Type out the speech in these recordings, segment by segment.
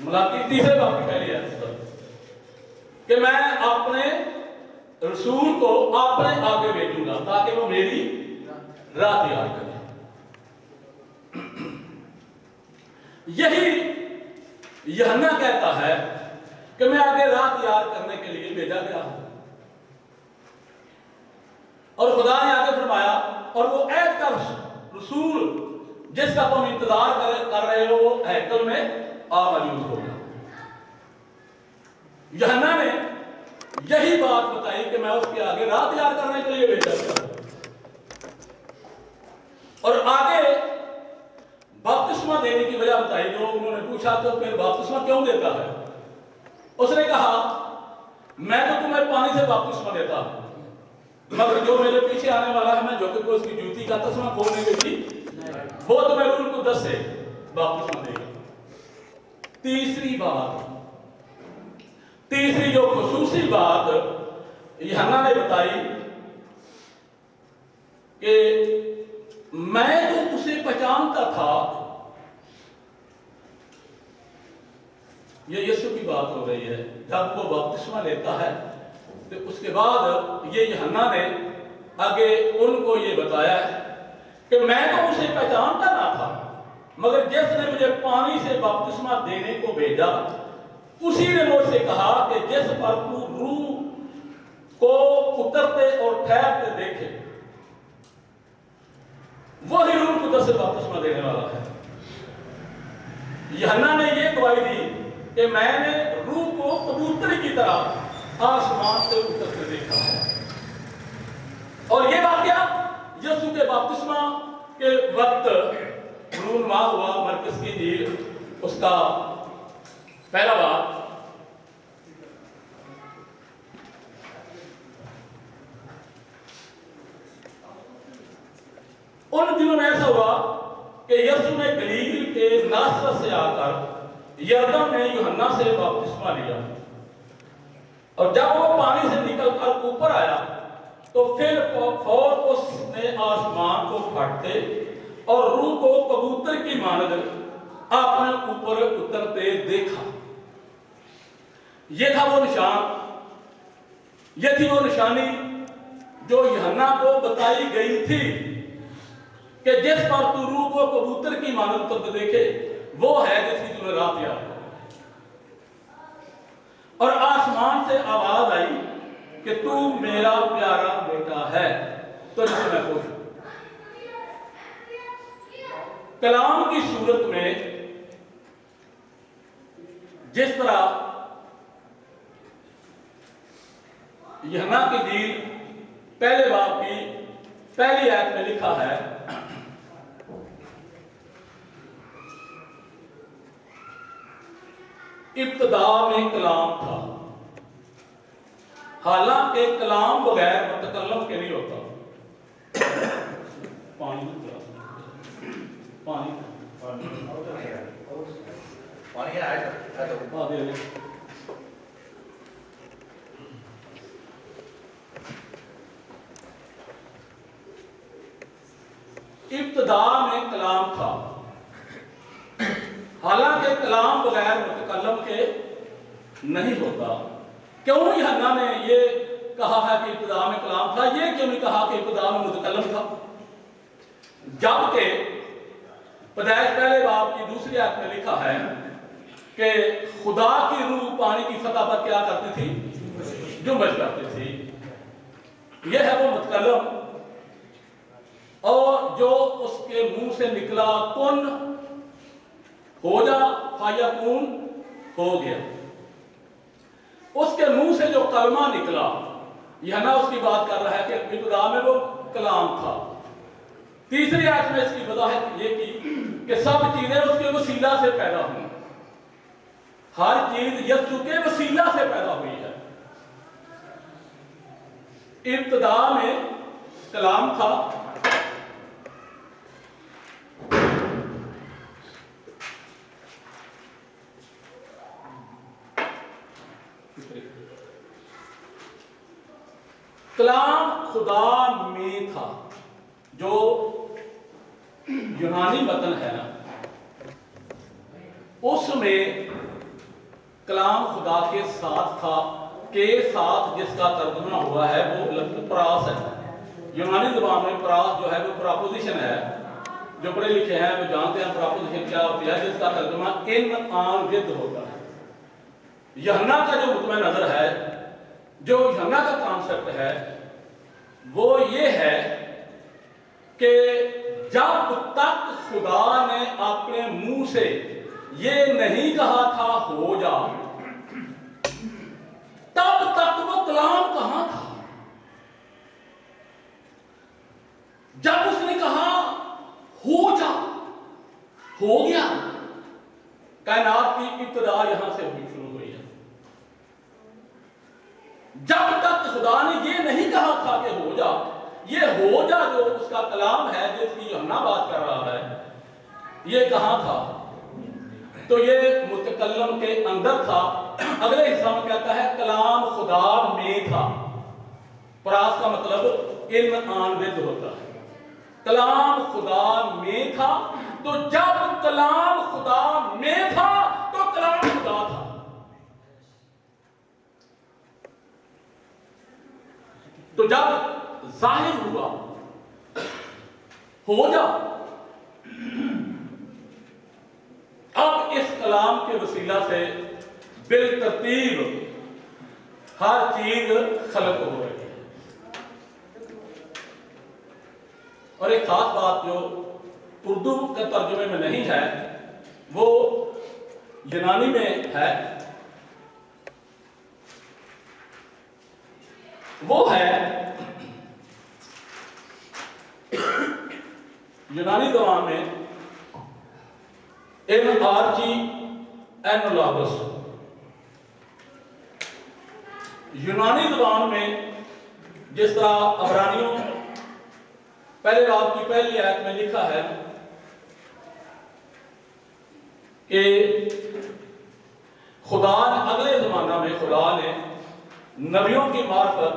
मलाकी तीसरे बाब की पहली आयत कि मैं अपने रसूल को अपने आगे भेजूंगा ताकि वो मेरी राह तैयार करे। यही यूहन्ना कहता है कि मैं आगे राह तैयार करने के लिए भेजा गया हूं। और खुदा ने आगे फरमाया, और वो ऐद का रसूल जिसका तुम इंतजार कर रहे हो वो हैकल में आ मौजूद होगा। यूहन्ना ने यही बात बताई कि मैं उसके आगे राह तैयार करने के लिए भेजा गया। और आगे बपतिस्मा देने की वजह बताई। जो उन्होंने पूछा तो फिर बपतिस्मा क्यों देता है, उसने कहा मैं तो तुम्हें पानी से बपतिस्मा देता हूं, मगर जो मेरे पीछे आने वाला है मैं जो कि उसकी जूती का तस्मा खोलने की थी वो तुम्हें रूल को 10 से बपतिस्मा देगा। तीसरी जो खुसूसी बात यूहन्ना ने बताई कि मैं तो उसे पहचानता था। ये यीशु की बात हो रही है। जब वो बपतिस्मा लेता है तो उसके बाद ये यूहन्ना ने आगे उनको ये बताया कि मैं तो उसे पहचानता ना था, मगर जिसने मुझे पानी से बपतिस्मा देने को भेजा उसी ने मुझसे कहा कि जिस पर तू रूह को उतरते और ठहरते देखे वही रूह को से बपतिस्मा देने वाला है। यूहन्ना ने यह गवाही दी कि मैंने रूह को कबूतर की तरह आसमान से उतरते देखा है। और यह वाकया यीशु के बपतिस्मा के वक्त रूनुमा हुआ। मरकस की इंजील उसका पहला बाब उन दिनों में ऐसा हुआ कि यीशु ने गलील के नासरत से आकर यरदन में यूहन्ना से बपतिस्मा लिया। और जब वो पानी से निकलकर ऊपर आया तो फिर फौर उसने आसमान को फटते और रूह को कबूतर की मानद अपने ऊपर उतरते देखा। ये था वो निशान, ये थी वो निशानी जो यूहन्ना को बताई गई थी कि जिस पर तू रूह को कबूतर की मानद उतरते देखे वो है जिसकी तूने राह तैयार की। और आसमान से आवाज आई कि तू मेरा प्यारा बेटा है तो जिसे मैं खुश हूं। कलाम की सूरत में जिस तरह यूहन्ना की इंजील पहले बाब की पहली आयत में लिखा है, इब्तिदा में कलाम था। हालांकि कलाम बगैर मुतकल्लम के नहीं होता। पानी पानी पानी है। इब्तिदा में कलाम था, हालांकि कलाम बगैर मुतकल्लम के नहीं होता। क्यों यूहन्ना ने ये कहा है कि इब्तिदा में कलाम था, ये क्यों नहीं कहा कि इब्तिदा में मुतकल्लम था? जबकि पैदाइश पहले बाब की दूसरी आयत में लिखा है कि खुदा की रूह पानी की सतह पर क्या करती थी? जुम्बश करती थी। यह है वो मुतकल्लम। और जो उसके मुंह से निकला कुन हो जा फायकून हो गया। उसके मुंह से जो कलमा निकला, यूहन्ना उसकी बात कर रहा है कि इब्तिदा में वो कलाम था। तीसरी आयत में इसकी वजाहत ये की कि सब चीजें उसके वसीला से पैदा हुई। हर चीज यीशु के वसीला से पैदा हुई है। इब्तिदा में कलाम था, कलाम खुदा में था। जो यूनानी वतन है ना, उसमें کلام خدا کے ساتھ تھا کے ساتھ جس کا ترجمہ ہوا ہے وہ لفظ پراس ہے. یونانی زبان میں پراس جو ہے وہ پراپوزیشن ہے. جو پڑھے لکھے ہیں وہ جانتے ہیں پراپوزیشن کیا ہوتی ہے, جس کا ترجمہ ان آن ود ہوتا ہے. یوحنا کا جو مطمئن نظر ہے, جو یوحنا کا کانسیپٹ ہے, وہ یہ ہے کہ جب تک خدا نے اپنے منہ سے یہ نہیں کہا تھا ہو جا, تب تک وہ کلام کہاں تھا. جب اس نے کہا ہو جا, ہو گیا. کائنات کی ابتدا یہاں سے شروع ہوئی ہے. جب تک خدا نے یہ نہیں کہا تھا کہ ہو جا, یہ ہو جا جو اس کا کلام ہے جس کی یوحنا بات کر رہا ہے, یہ کہاں تھا؟ تو یہ متکلم کے اندر تھا. اگلے حصہ میں کہتا ہے کلام خدا میں تھا. پراس کا مطلب ان آن ود ہوتا ہے. کلام خدا میں تھا, تو جب کلام خدا میں تھا تو کلام خدا تھا. تو جب ظاہر ہوا ہو جا, اب اس کلام کے وسیلہ سے بالترتیب ہر چیز خلق ہو رہی ہے. اور ایک خاص بات جو اردو کے ترجمے میں نہیں ہے وہ یونانی میں ہے, وہ ہے یونانی زبان میں ان آرچی اینولاگس. یونانی زبان میں جس طرح عبرانیوں پہلے باب کی پہلی آیت میں لکھا ہے کہ خدا نے اگلے زمانہ میں خدا نے نبیوں کی معرفت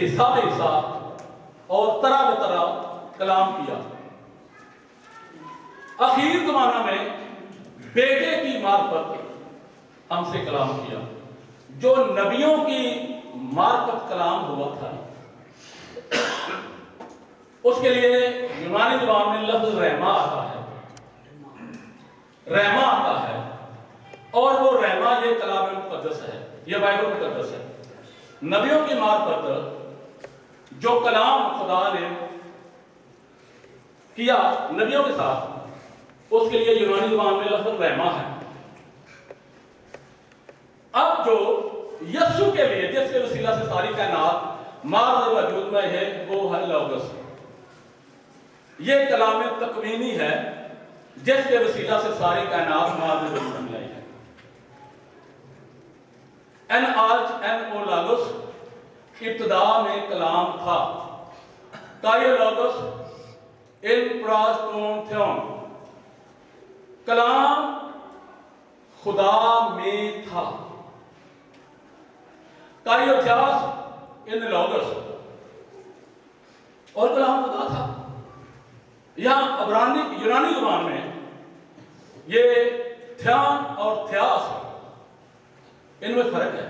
حصہ بے حصہ اور طرح بطرح کلام کیا. اخیر زمانہ میں بیٹے کی معرفت ہم سے کلام کیا. جو نبیوں کی معرفت کلام ہوا تھا اس کے لیے یونانی زبان میں لفظ رحمہ آتا ہے, رحمہ آتا ہے. اور وہ رحمہ یہ کلام مقدس ہے, یہ بائبل مقدس ہے. نبیوں کی معرفت جو کلام خدا نے کیا نبیوں کے ساتھ, اس کے لیے یونانی زبان میں لفظ رحمہ ہے. اب جو یسوع کے لیے جس کے وسیلہ سے ساری کائنات مارد وجود میں ہے وہ ہے لوگس. یہ کلام تکوینی ہے جس کے وسیلہ سے ساری کائنات مارد وجود میں آئی ہے. این آرچ این او لاگوس, ابتدا میں کلام تھا. کائیو لاگوس ان پراس ٹون تھیون, کلام خدا میں تھا. کائیو تھیاس ان لاگوس, اور کلام خدا تھا. یہاں عبرانی یونانی زبان میں یہ تھیان اور تھیاس ان میں فرق ہے.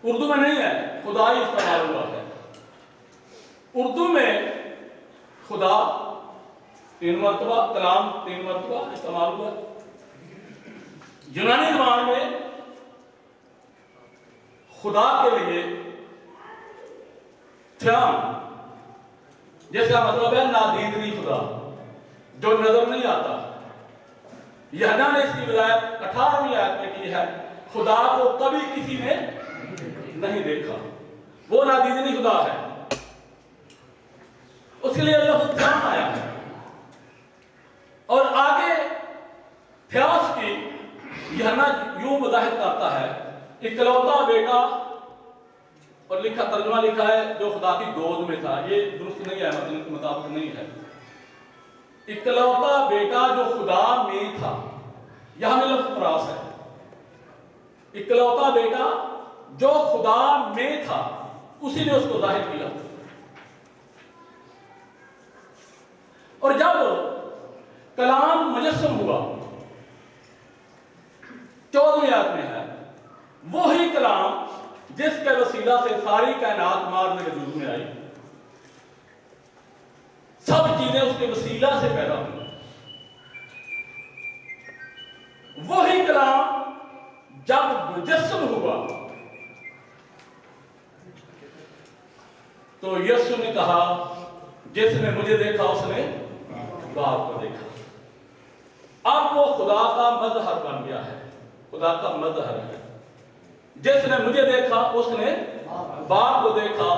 اردو میں نہیں ہے, خدا ہی استعمال ہوا ہے. اردو میں خدا 3 مرتبہ, کلام 3 مرتبہ استعمال ہوا. یونانی زبان میں خدا کے لیے تھیان جس کا مطلب ہے نادیدنی خدا, جو نظر نہیں آتا. یوحنا نے اس کی وضاحت 18ویں آیت میں کی ہے, خدا کو کبھی کسی نے نہیں دیکھا, وہ نادیدنی خدا ہے. اس کے لیے لفظ تھیان آیا ہے. اور آگے تھیاس کی یوحنا یوں وضاحت کرتا ہے, اکلوتا بیٹا, اور لکھا ترجمہ لکھا ہے جو خدا کی گود میں تھا. یہ درست نہیں ہے, مطلب کے مطابق نہیں ہے. اکلوتا بیٹا جو خدا میں تھا, یہاں میں لفظ پراس ہے. اکلوتا بیٹا جو خدا میں تھا, اسی نے اس کو ظاہر کیا. اور جب کلام مجسم ہوا 14वीं आयत में है, वही कलाम जिसके वसीला से सारी कायनात मार्ग में वजूद में आई, सब चीजें उसके वसीला से पैदा हुई। वही कलाम जब मुजस्सम हुआ तो यीशु ने कहा, जिसने मुझे देखा उसने बाप को देखा। अब वो खुदा का मजहर बन गया है, खुदा का मजहर है। जिसने मुझे देखा उसने बाप को देखा,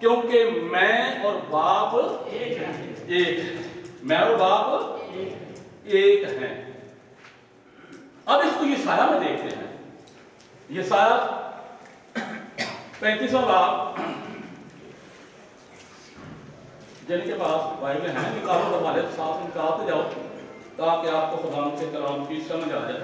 क्योंकि मैं और बाप एक है। मैं और बाप एक हैं। अब इसको यशाया में देखते हैं। यशाया 35वां बाब, जिनके पास बाइबल है निकालो, तुम्हारे साथ निकालते जाओ ताकि आपको खुदा के कलाम की समझ आ जाए।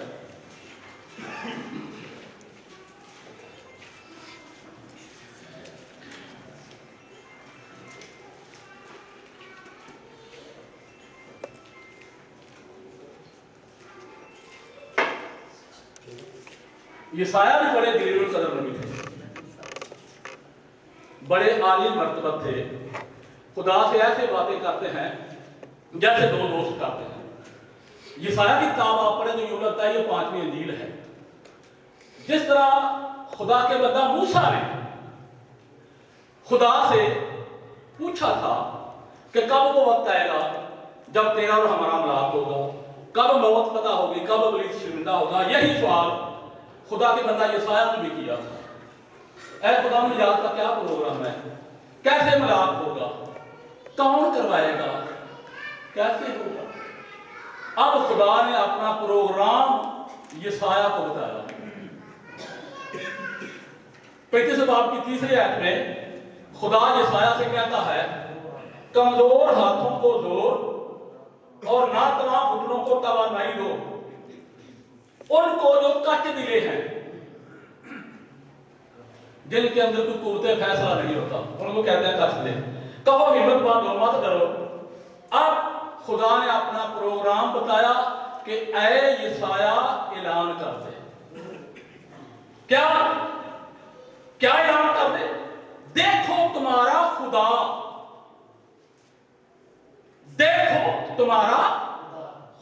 यशाया भी बड़े दिलील कदर नबी थे, बड़े आली मर्तबा थे। खुदा से ऐसे बातें करते हैं जैसे दो दोस्त करते हैं। यशाया की किताब आप पढ़े तो यूं लगता है ये 5वीं अंजील है। जिस तरह खुदा के बंदा मूसा ने खुदा से पूछा था कि कब वो वक्त आएगा जब तेरा और हमारा मिलाप होगा, कब मौत पता होगी, कब इब्लीस शर्मिंदा होगा। यही सवाल खुदा के बंदा यशाया ने भी किया था। ऐ खुदा निजात का क्या प्रोग्राम है, कैसे मिलाप होगा, कौन करवाएगा, कैसे होगा। अब खुदा ने अपना प्रोग्राम यशाया को बताया। 35 बाब की 3री आयत में खुदा यशाया से कहता है, कमजोर हाथों को जोर और ना तमाम घुटनों को तवानाई दो, उनको जो कच दिले हैं, जिनके अंदर कोई कुव्वते फैसला नहीं होता, उनको कहते हैं कच दिले। कहो हिम्मत बांधो, मत डरो। अब खुदा ने अपना प्रोग्राम बताया कि ऐ यशाया ऐलान कर दे। क्या क्या ऐलान कर दे? देखो तुम्हारा खुदा, देखो तुम्हारा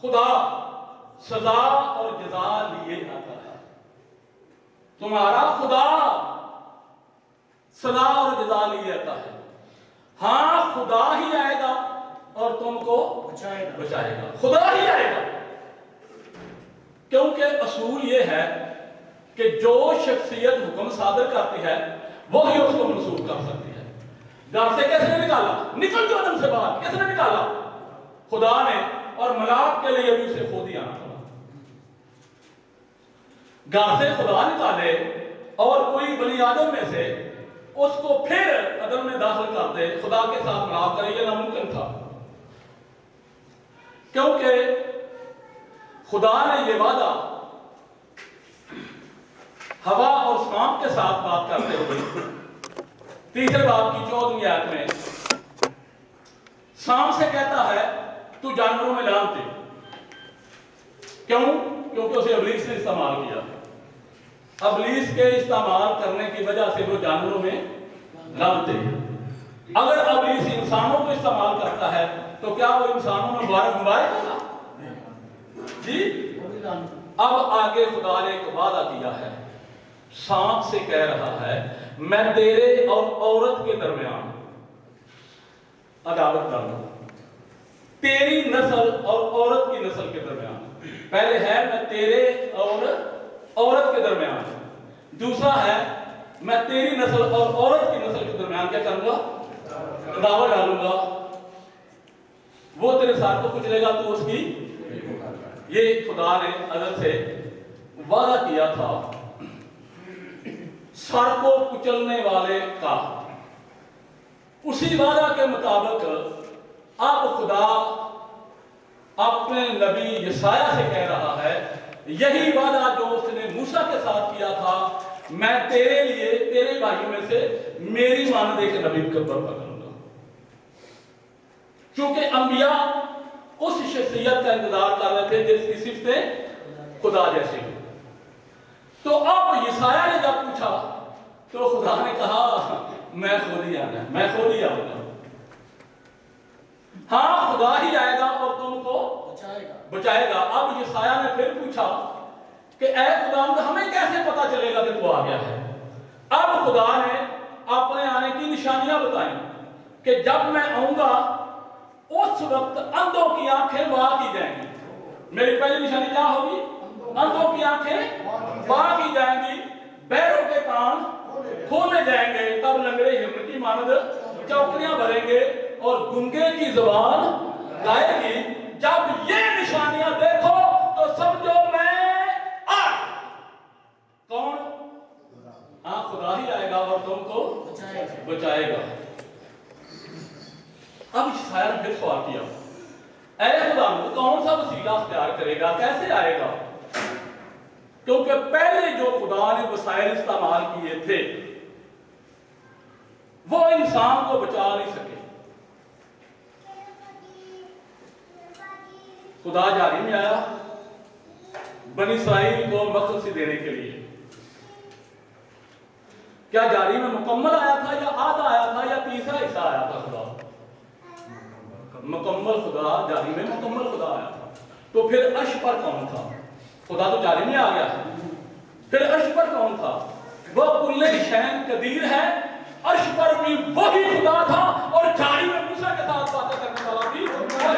खुदा सजा और जजा लिए आता है। तुम्हारा खुदा सजा और जजा लिए आता है। हाँ, खुदा ही आएगा और तुमको बचाएगा। खुदा ही आएगा, क्योंकि असूल यह है कि जो शख्सियत हुक्म सादर करती है वही उसको मंसूब कर सकती है। घर से किसने निकाला? निकल जो आदम से बाहर, किसने निकाला? खुदा ने। और मलाक के लिए भी उसे खुद ही आना पड़ा। घर से खुदा निकाले और कोई बनी आदम में से उसको फिर अदम में दाखिल कर दे, खुदा के साथ मलाक करे, यह नामुमकिन था। क्योंकि खुदा ने यह वादा हवा और सांप के साथ बात करते हुए 3रे बाब की 14वीं आयत में सांप से कहता है, तू जानवरों में लानते। क्यों? क्योंकि उसे इब्लीस ने इस्तेमाल किया। इब्लीस के इस्तेमाल करने की वजह से वो जानवरों में लानते। अगर इब्लीस इंसानों को इस्तेमाल करता है तो क्या वो इंसानों में मुबारक जी? अब आगे खुदा ने एक वादा किया है, सांप से कह रहा है, मैं तेरे और औरत के दरमियान अदावत डालूंगा, तेरी नस्ल और औरत की नस्ल के दरमियान। पहले है मैं तेरे और औरत के दरमियान, दूसरा है मैं तेरी नस्ल और औरत की नस्ल के दरमियान क्या करूंगा? अदावत डालूंगा। वो तेरे साथ को कुचलेगा तो उसकी। ये खुदा ने अदल से वादा किया था सर को कुचलने वाले का। उसी वादा के मुताबिक अब खुदा अपने नबी यशाया से कह रहा है, यही वादा जो उसने मूसा के साथ किया था, मैं तेरे लिए तेरे भाइयों में से मेरी मानदे के नबी को बर्पा करूंगा। क्योंकि अंबिया उस शख्सियत का इंतजार कर रहे थे जिसकी सिफतें खुदा जैसी हो। تو اب یسایہ نے جب پوچھا تو خدا نے کہا میں خود ہی آنا ہے، میں خود ہی آؤں گا۔ ہاں خدا ہی آئے گا اور تم کو بچائے گا۔ اب یسایہ نے پھر پوچھا کہ اے خداوند ہمیں کیسے پتا چلے گا کہ تو آ گیا ہے؟ اب خدا نے اپنے آنے کی نشانیاں بتائیں کہ جب میں آؤں گا اس وقت اندھوں کی آنکھیں بہا کی جائیں گی۔ میری پہلی نشانی کیا ہوگی؟ اندھوں کی آنکھیں بہا کی جائیں گی، بہروں کے کان کھولے جائیں گے، تب لنگڑے ہرن کی مانند چوکڑیاں بھریں گے اور گنگے کی زبان گائے گی۔ جب یہ نشانیاں دیکھو تو سمجھو میں آ کون؟ ہاں خدا ہی آئے گا اور تم کو بچائے گا۔ اب یسایہ نے پھر سوال کیا اے خدا کون سا وسیلہ اختیار کرے گا، کیسے آئے گا؟ کیونکہ پہلے جو خدا نے وسائل استعمال کیے تھے وہ انسان کو بچا نہیں سکے۔ خدا جاری میں آیا بنی اسرائیل کو مقصد دینے کے لیے۔ کیا جاری میں مکمل آیا تھا یا آدھا آیا تھا یا تیسرا حصہ آیا تھا؟ خدا مکمل، خدا جاری میں مکمل خدا آیا تھا۔ تو پھر عرش پر کون تھا؟ خدا تو جاری میں آ گیا، پھر عرش پر کون تھا؟ وہ کل شین قدیر ہے، عرش پر بھی وہی خدا تھا اور جاری میں موسیٰ کے ساتھ باتیں کرنے والا بھی وہی خدا۔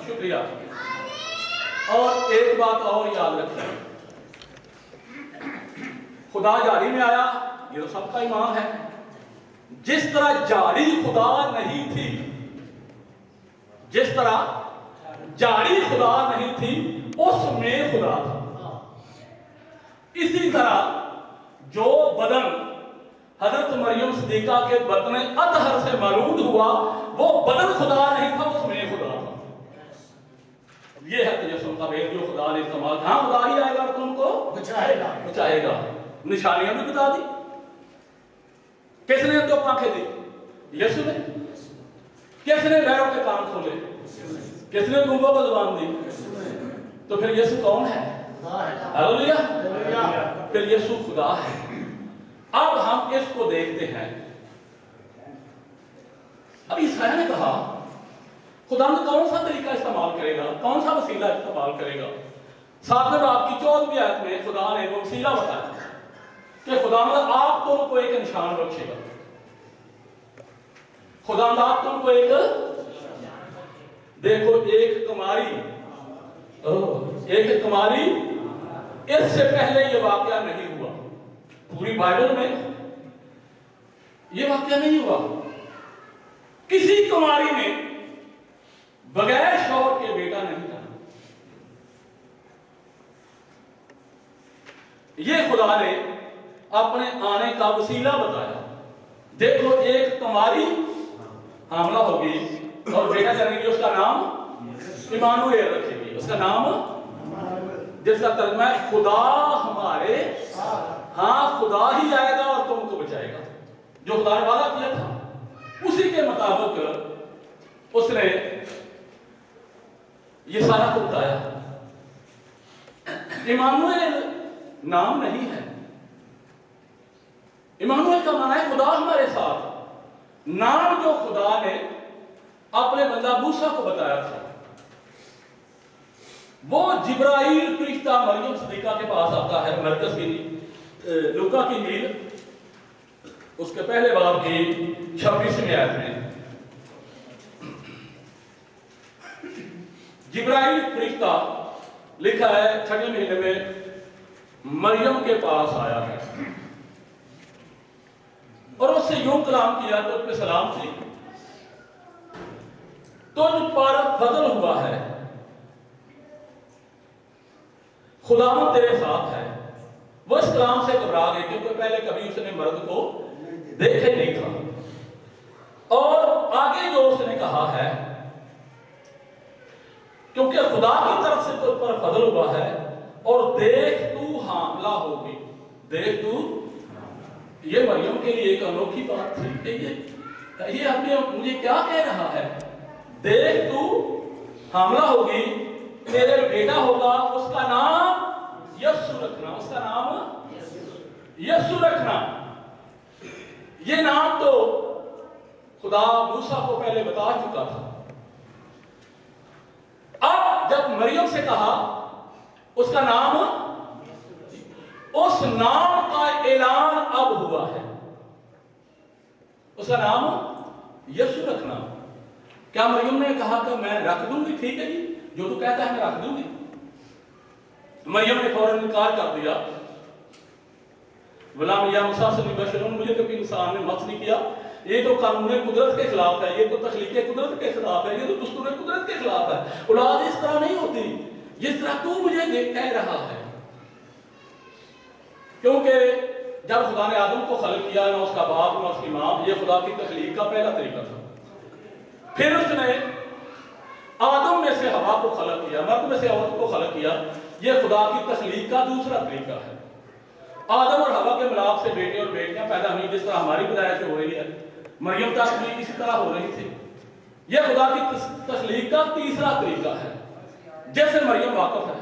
شکریہ۔ اور ایک بات اور یاد رکھیں، خدا جاری میں آیا، یہ تو سب کا ایمان ہے۔ جس طرح جاری خدا نہیں تھی، جس طرح جاری خدا نہیں تھی اس میں خدا تھا، اسی طرح جو بدن حضرت مریم صدیقہ کے بطن اطہر سے مولود ہوا وہ بدن خدا نہیں تھا، اس میں خدا تھا۔ یہ ہے تجسم کا بیل جو خدا نے استعمال کیا۔ ہاں خدا ہی آئے گا اور تم کو بچائے گا۔ نشانیاں بھی بتا دی۔ کس نے تو آنکھیں دی؟ یسوع نے۔ کس نے بہروں کے کان کھولے؟ کس نے گنگوں کو زبان دی؟ تو پھر یسوع کون ہے؟ ہلیلویا۔ پھر یسوع خدا ہے۔ اب ہم اس کو دیکھتے ہیں۔ اب یسایہ نے کہا خدا نے کون سا طریقہ استعمال کرے گا، کون سا وسیلہ استعمال کرے گا؟ 7ویں باب کی 14ویں آیت میں خدا نے وہ وسیلہ بتایا کہ خدا آپ تم کو ایک نشان بخشے گا۔ خدا آپ تم کو ایک، دیکھو ایک کماری، اس سے پہلے یہ واقعہ نہیں ہوا، پوری بائبل میں یہ واقعہ نہیں ہوا۔ کسی کماری نے بغیر شوہر کے بیٹا نہیں تھا۔ یہ خدا نے اپنے آنے کا وسیلہ بتایا۔ دیکھو ایک کماری حاملہ ہوگی اور بیٹا جنے گی، اس کا نام ایمانویل رکھے گی۔ اس کا نام جس کا ترجمہ ہے خدا ہمارے، ہاں خدا ہی آئے گا اور تم کو بچائے گا۔ جو خدا نے وعدہ کیا تھا اسی کے مطابق اس نے یہ سارا کو بتایا۔ ایمانویل نام نہیں ہے، ایمانویل کا معنی ہے خدا ہمارے ساتھ۔ نام جو خدا نے اپنے بندہ موسیٰ کو بتایا تھا وہ جبرائیل فرشتہ مریم صدیقہ کے پاس آتا ہے۔ مرکز کی لوکا کی انجیل اس کے پہلے باب کی 26ویں آیت میں جبرائیل فرشتہ لکھا ہے 6 مہینے میں مریم کے پاس آیا ہے اور اس سے یوں کلام کیا، تجھ پہ سلام تھی، تجھ پر فضل ہوا ہے، خداوند تیرے ساتھ ہے۔ وہ اس کلام سے گھبرا گئی کیونکہ پہلے کبھی اس نے مرد کو دیکھا ہی نہیں تھا۔ اور آگے جو اس نے کہا ہے کیونکہ خدا کی طرف سے تجھ پر فضل ہوا ہے اور دیکھ تو حاملہ ہوگی، देख तू, ये मरियम के लिए एक अनोखी बात थी कि ये अपने मुझे क्या कह रहा है, देख तू हामला होगी, तेरे बेटा होगा, उसका नाम यीशु रखना, उसका नाम यीशु रखना। ये नाम तो खुदा मूसा को पहले बता चुका था। अब जब मरियम से कहा उसका नाम, उस नाम का ऐलान अब हुआ है, उसका नाम यीशु रखना। क्या मरियम ने कहा कि मैं रख दूंगी, ठीक है जी, जो तू कहता है मैं रख दूंगी? मरियम ने फौरन इनकार कर दिया। गुलाम या मुसाफिर बशरून, मुझे तो इंसान ने मत नहीं किया, ये तो कानून कुदरत के खिलाफ है, ये तो तख्लीक कुदरत के खिलाफ है, ये तो दुस्तूर कुदरत के खिलाफ है। औलाद इस तरह नहीं होती जिस तरह तू मुझे कह रहा है। क्योंकि जब खुदा ने आदम को खल्क किया, ना उसका बाप ना उसकी माँ, ये खुदा की तख्लीक का पहला तरीका था। फिर उसने आदम में से हवा को खल्क किया, मर्द में से औरत को खल्क किया, ये खुदा की तख्लीक का दूसरा तरीका है। आदम और हवा के मिलाप से बेटे और बेटियां पैदा हुई, जिस तरह हमारी पैदाइश हो रही है, मरियम तक भी इसी तरह हो रही थी। यह खुदा की तख्लीक का तीसरा तरीका है, जैसे मरियम वाकिफ है,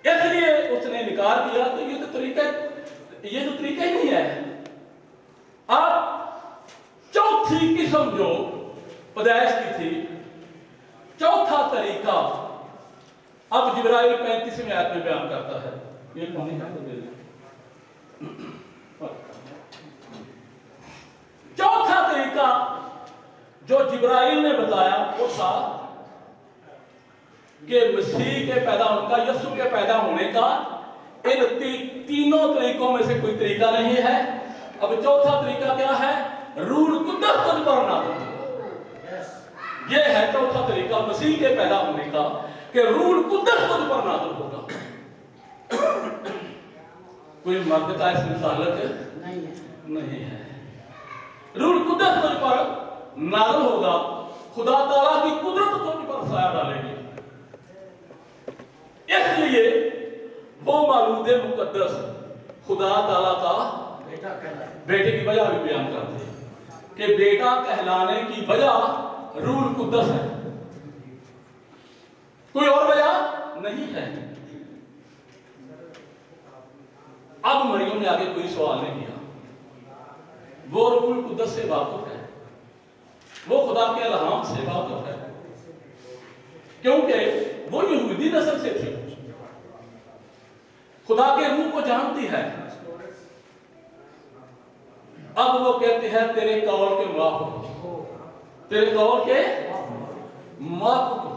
इसलिए उसने इनकार किया। तो ये तो तरीका ही नहीं है। अब चौथी किस्म जो पैदाइश की थी, चौथा तरीका अब जिब्राइल 35वें आयत में बयान करता है। ये पानी है तो दे दो। चौथा तरीका जो जिब्राइल ने बताया वो था कि मसीह के पैदा होने का, यीशु के पैदा होने का इन तीनों तरीकों में से कोई तरीका नहीं है। अब चौथा तरीका क्या है? रूह कुद्दस तुझ पर नाज़िल होगा। यह है चौथा तरीका मसीह के पैदा होने का, कि रूह कुद्दस तुझ पर नाज़िल होगा। कोई मर्द का इसमें ताल्लुक नहीं है। रूह कुद्दस तुझ पर नाज़िल होगा, खुदा ताला की कुदरत तुझ पर साया डालेगी। इसलिए वो मौलूद मुकद्दस खुदा ताला का बेटे की वजह भी बयान करते हैं कि बेटा कहलाने की वजह रूह कुद्दस है, कोई और वजह नहीं है। अब मरियम ने आगे कोई सवाल नहीं किया, वो रूह कुद्दस से वाकिफ है, वो खुदा के इल्हाम से वाकिफ है, क्योंकि वो यहूदी नस्ल से थी, खुदा के रूह को जानती है। अब वो कहते हैं तेरे कौल के मुआफिक हो, तेरे कौल के मुआफिक हो।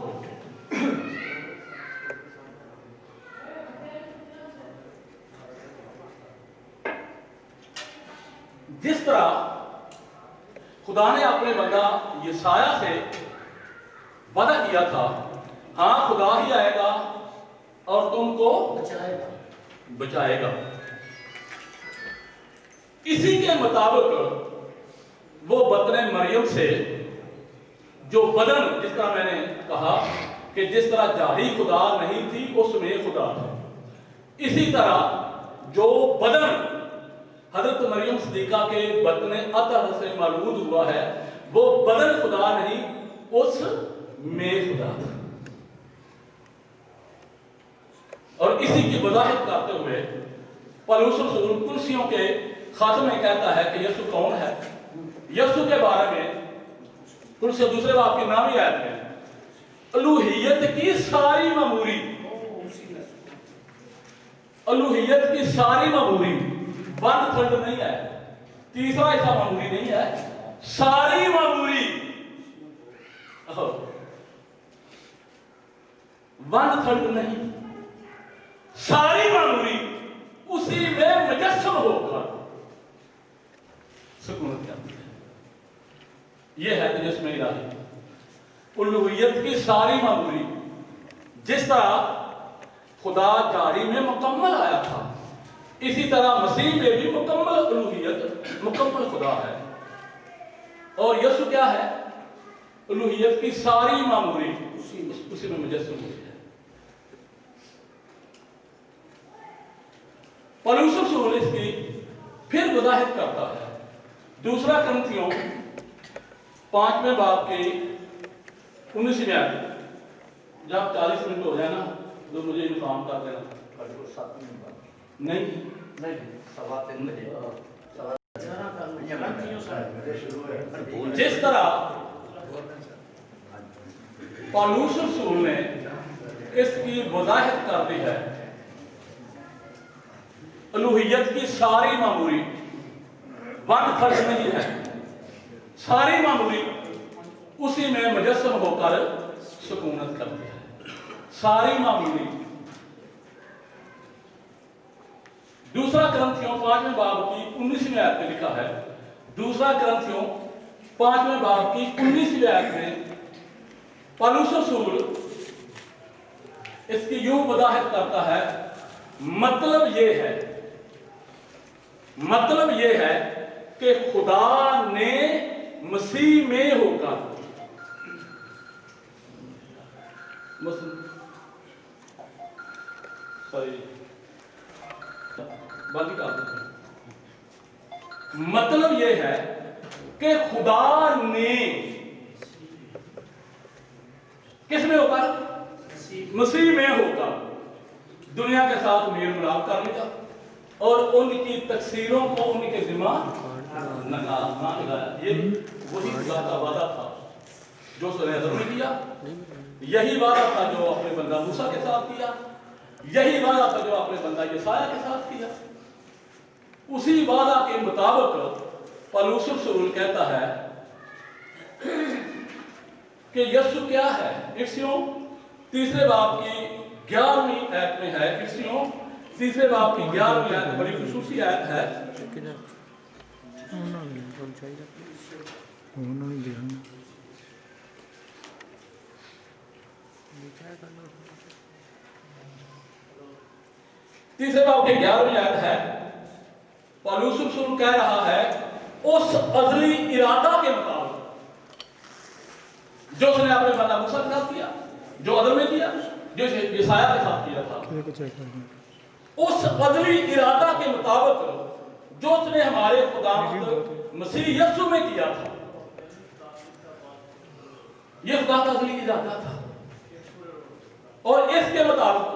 जिस तरह खुदा ने अपने बंदा यशाया से वादा किया था, हाँ खुदा ही आएगा और तुमको बचाएगा, इसी के मुताबिक वो बतने मरियम से जो बदन, जिस तरह मैंने कहा कि जिस तरह जारी खुदा नहीं थी उसमें खुदा था, इसी तरह जो बदन हजरत मरियम सिद्दीका के बतने अतः से मौलूद हुआ है, वो बदन खुदा नहीं, उस में खुदा था। और इसी की वजाहत करते हुए पौलुस रसूल कुर्सियों के खात्मे में कहता है कि यीशु कौन है। यीशु के बारे में कुर्सी दूसरे बाप के नाम ही आयत में अलूहियत की सारी मामूरी, अलूहियत की सारी मामूरी, वन थर्ड नहीं है, तीसरा ऐसा मामूरी नहीं है, सारी मामूरी, वन थर्ड नहीं, सारी मामूरी उसी में मुजस्सम होकर सुकून करती है। यह है तजस्सुम इलाही, उलूहियत की सारी मामूरी। जिस तरह खुदा जारी में मुकम्मल आया था, इसी तरह मसीह में भी मुकम्मल उलूहियत, मुकम्मल खुदा है। और यीशु क्या है? उलूहियत की सारी मामूरी उसी में मुजस्सम हुई है। पौलुस रसूल इसकी फिर वजाहत करता है। दूसरा करंथियों 5वें बाब के 19वें आयत, जब 40 मिनट हो जाए ना तो मुझे इन्फॉर्म कर देना। नहीं जिस तरह पौलुस रसूल ने इसकी वजाहत कर दी है, अलूहियत की सारी मामूली वन फर्ज नहीं है, सारी मामूली उसी में मुजस्सम होकर सुकूनत करती है, सारी मामूली। दूसरा करंथियों 5वें बाब की 19वें आयत में लिखा है, दूसरा करंथियों 5वें बाब की 19वें आयत में पौलुस रसूल इसकी यूं वजाहत करता है, मतलब ये है कि खुदा ने मसीह में होकर मतलब ये है कि खुदा ने किस में होकर, मसीह में होकर दुनिया के साथ मेल मिलाप कर लिया और उनकी तकसीरों को उनके जिम्मा ना लगाया। ये वही खुदा का वादा था जो उसने हज़रत में किया, यही वादा था जो अपने बंदा मूसा के साथ किया, यही वादा था जो अपने बंदा यसाया के साथ किया। उसी वादा के मुताबिक पौलुस रसूल कहता है कि यीशु क्या है। इफिसियों 3 बाब की 11वीं आयत में है, इफिसियों 3 बाब की 11वीं आयत बड़ी खुसूसी आयत है। तीसरे बाब की 11वीं आयत है, पौलुस रसूल कह रहा है उस अज़ली इरादा के मुताबिक जो उसने अपने बंदा मूसा के साथ किया, जो अदर में किया, जो यसाया के साथ किया था, उस अज़ली इरादा के मुताबिक जो उसने हमारे खुदा मसीह यीशु में किया था। यह खुदा का अज़ली इरादा था और इसके मुताबिक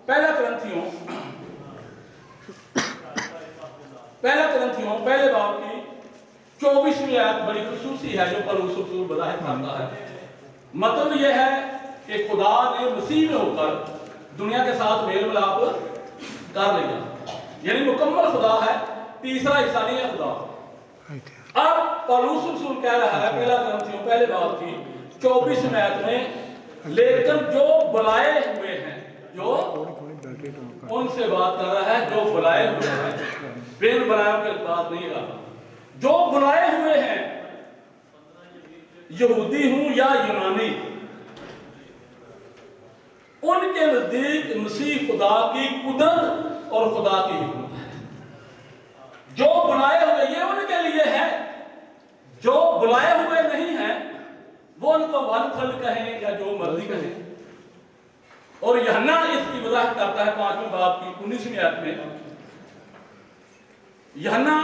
पहला करंथियों पहले बाब की 24वीं आयत बड़ी खुसूसी है जो पौलुस रसूल वजाहत करता है। मतलब यह है कि खुदा ने मसीह में होकर दुनिया के साथ मेल मिलाप कर लिया, यानी मुकम्मल खुदा है, तीसरा हिस्सा नहीं है खुदा। अब पौलुस रसूल कह रहा है पहला करंथियों पहले बाब की 24वीं आयत में, लेकिन जो बुलाए हुए हैं, जो उनसे बात कर रहा है जो बुलाए हुए हैं, बिन बुलायों के बात नहीं कर रहा, जो बुलाए हुए हैं, यहूदी हूं या यूनानी, उनके नजदीक मसीह खुदा की कुदरत और खुदा की हिकमत है। जो बुलाए हुए ये उनके लिए है, जो बुलाए हुए नहीं है वो उनको वन थर्ड कहें या जो मर्जी कहें। और यूहन्ना इसकी वजाहत करता है 5वें बाब की 19वीं आयत में। यूहन्ना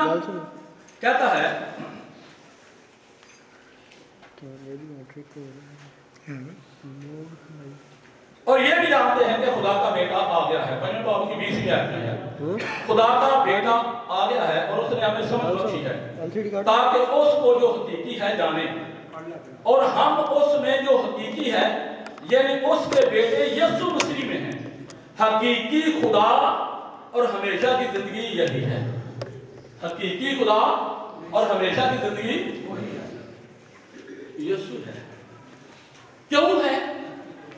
कहता है और ये भी जानते हैं कि खुदा का बेटा आ गया है, 5वें बाब की 20वीं आयत में है, खुदा का बेटा आ गया है और उसने हमें समझ बख्शी है ताकि उसको जो हकीकी है जाने, और हम उसमें जो हकीकी है यानी उसके बेटे यीशु मसीह में है। हकीकी खुदा और हमेशा की जिंदगी यही है, हकीकी खुदा और हमेशा की जिंदगी यीशु है। क्यों है?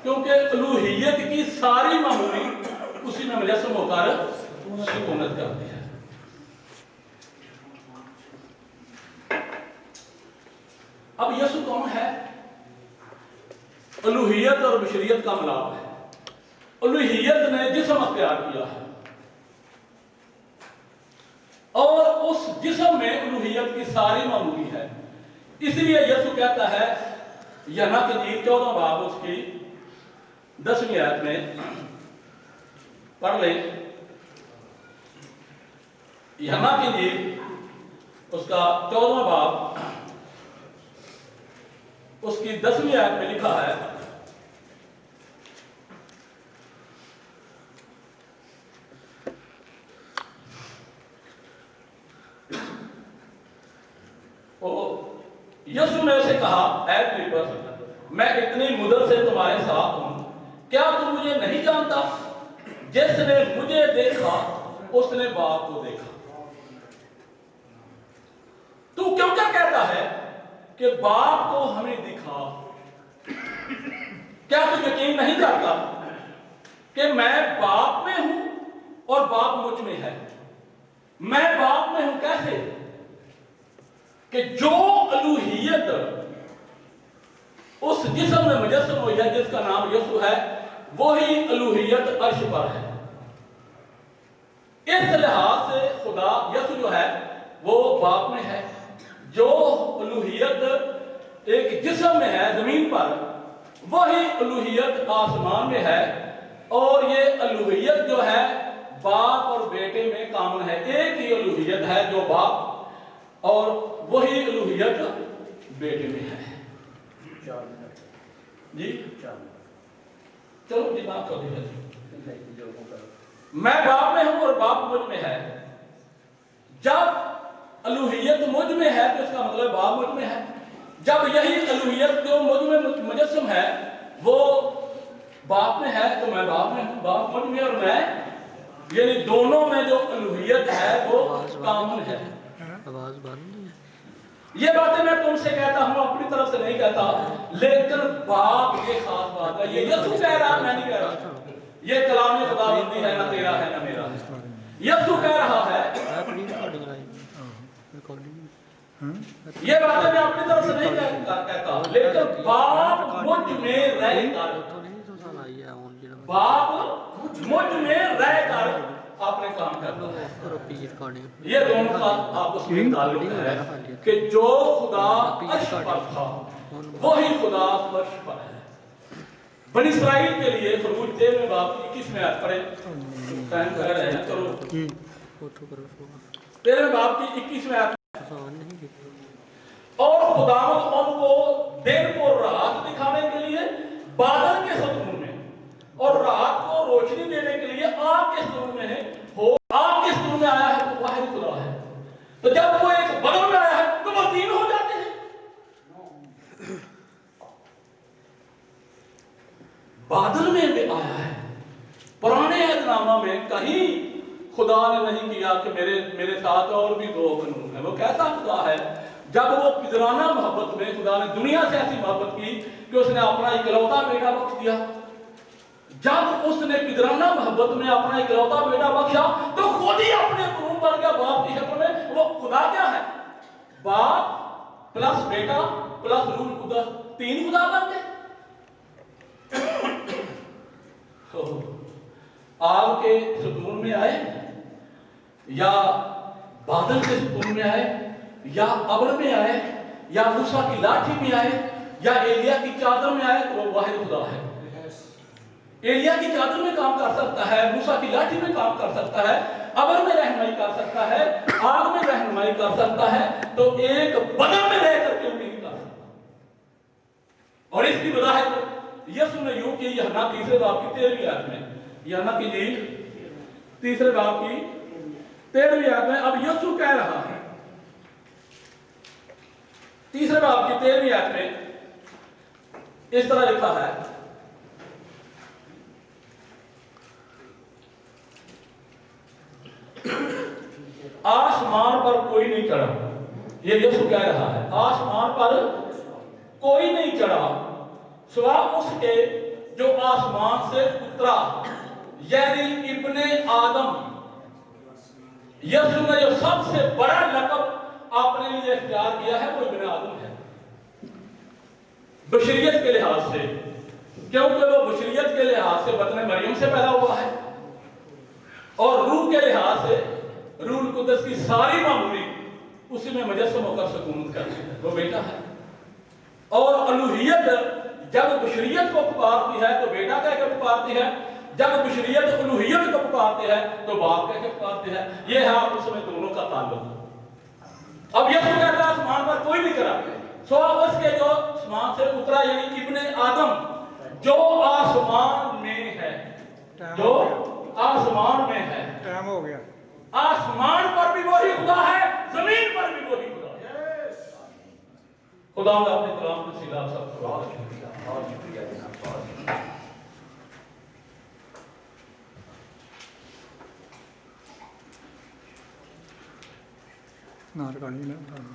क्योंकि अलूहियत की सारी मामूली उसी में मुजस्सम होकर सुकूनत करती है। अब यीशु कौन है? अलूहियत और बशरियत का मिलाप है। अलूहियत ने जिस्म अख्तियार किया है और उस जिस्म में अलूहियत की सारी मामूली है। इसलिए यीशु कहता है, यूहन्ना की इंजील 14 बाब उसकी 10वीं आयत में पढ़ लें, यूहन्ना की इंजील उसका 14वां बाब उसकी 10वीं आयत में लिखा है, यीशु ने उसे कहा, ऐ फिलिप्पस, मैं इतनी मुद्दत से तुम्हारे साथ हूं, क्या तू मुझे नहीं जानता? जिसने मुझे देखा उसने बाप को देखा। तू क्यों क्या कहता है कि बाप को हमें दिखा? क्या तू यकीन नहीं करता कि मैं बाप में हूं और बाप मुझ में है? मैं बाप में हूं कैसे? कि जो अलूहियत उस जिस्म में मुजस्सम हुई है जिसका नाम यीशु है, वही अलूहियत अर्श पर है। इस लिहाज से खुदा यीशु जो है वो बाप में है। जो अलूहियत एक जिस्म में है जमीन पर, वही अलूहियत आसमान में है। और ये अलूहियत जो है बाप और बेटे में कॉमन है। एक ही अलूहियत है जो बाप, और वही अलूहियत बेटे में है। जी चलो जी बात कर दी। मैं बाप में हूं और बाप मुझ में है। जब अलूहियत मुझ में है तो इसका मतलब बाप मुझ में है। जब यही अलूहियत जो मुझ में मुजस्सम है वो बाप में है तो मैं बाप में हूं, बाप मुझ में और मैं, यानी दोनों में जो अलूहियत है वो कॉमन है। आवाज बंद है। ये बातें मैं तुमसे कहता हूं, अपनी तरफ से नहीं कहता, लेकिन बाप ये खास बात है। ये यीशु कह रहा, मैं नहीं कह रहा। ये कलाम खुदाबंदी है, ना तेरा है ना मेरा। यीशु कह रहा है। ये बातें मैं अपनी तरफ से नहीं कहता, लेकिन बाप मुझ में रहकर, बाप मुझ में रहकर आपने काम करना है। ये दोनों का आपस में ताल्लुक है कि जो खुदा अर्श पर था वही खुदा फर्श पर है। बनी इस्राइल के लिए खरूज 13वें बाब की 21वें आयत पढ़े, टाइम कर रहे हैं, चलो 13वें बाब की 21वें आयत। और खुदावंद उनको दिन को रात दिखाने के लिए बादल के सतून में और रात को रोशनी देने के लिए आग के सतून में है। हो आग के सतून में आया है तो वाहिद खुदा है। तो जब वो एक बदल में आया है तो वो तीन हो जाते हैं। बादल में भी आया है। पुराने अहदनामा में कहीं खुदा ने नहीं किया कि मेरे साथ और भी दो कानून है। वो कैसा खुदा है? जब वो पिदराना मोहब्बत में खुदा ने दुनिया से ऐसी मोहब्बत की कि उसने अपना इकलौता बेटा बख्श दिया। जब उसने पिदराना मोहब्बत में अपना इकलौता बेटा बख्शा तो खुद ही अपने कानून बन गया बाप की शक्ल में। वो खुदा क्या है? बाप प्लस बेटा प्लस रूह कुदस, तीन खुदा बन गए। आग के सतून में आए या बादल के सतून में आए या अब्र में आए या मूसा की लाठी में आए या एलिया की चादर में आए तो वो वाहिद खुदा है। एलिया की चादर में काम कर सकता है, मूसा की लाठी में काम कर सकता है, अब्र में रहनुमाई कर सकता है, आग में रहनुमाई कर सकता है, तो एक बदल में रहकर क्यों नहीं कर सकता? और इसकी वजाहत यीशु ने यूं की यूहन्ना 3 बाब की 13वीं आयत में, यूहन्ना की इंजील 3 बाब की 13वीं आयत में। अब यीशु कह रहा है 3 बाब की 13वीं आयत में इस तरह लिखा है, आसमान पर कोई नहीं चढ़ा। ये यीशु कह रहा है, आसमान पर कोई नहीं चढ़ा सिवा उसके जो आसमान से उतरा, यानी इब्ने आदम। यीशु ने जो सबसे बड़ा लक़ब अपने लिए इख्तियार किया है वो इब्ने आदम है, बशरियत के लिहाज से, क्योंकि वो बशरियत के लिहाज से बतने मरियम से पैदा हुआ है और रूह के लिहाज से रूह कुदस की सारी मामूली उसी में मुजस्सम होकर सुकून करती है, वो बेटा है। और अलूहियत जब बशरियत को पुकारती है तो बेटा कह के पुकारती है, जब बशरियत उलूहियत को पुकारते हैं तो बाप कह के पुकारते हैं। ये है आपस में दोनों का ताल्लुक। अब यीशु कहता है आसमान पर कोई नहीं चढ़ा, सो उसके जो आसमान से उतरा यानी इब्ने आदम जो आसमान में है, जो आसमान में है, टाइम हो गया। आसमान पर भी वही खुदा है, जमीन पर भी वही खुदा है। खुदा ने अपने कलाम को सिला सब बहुत शुक्रिया जनाब, बहुत शुक्रिया। नारकाली ना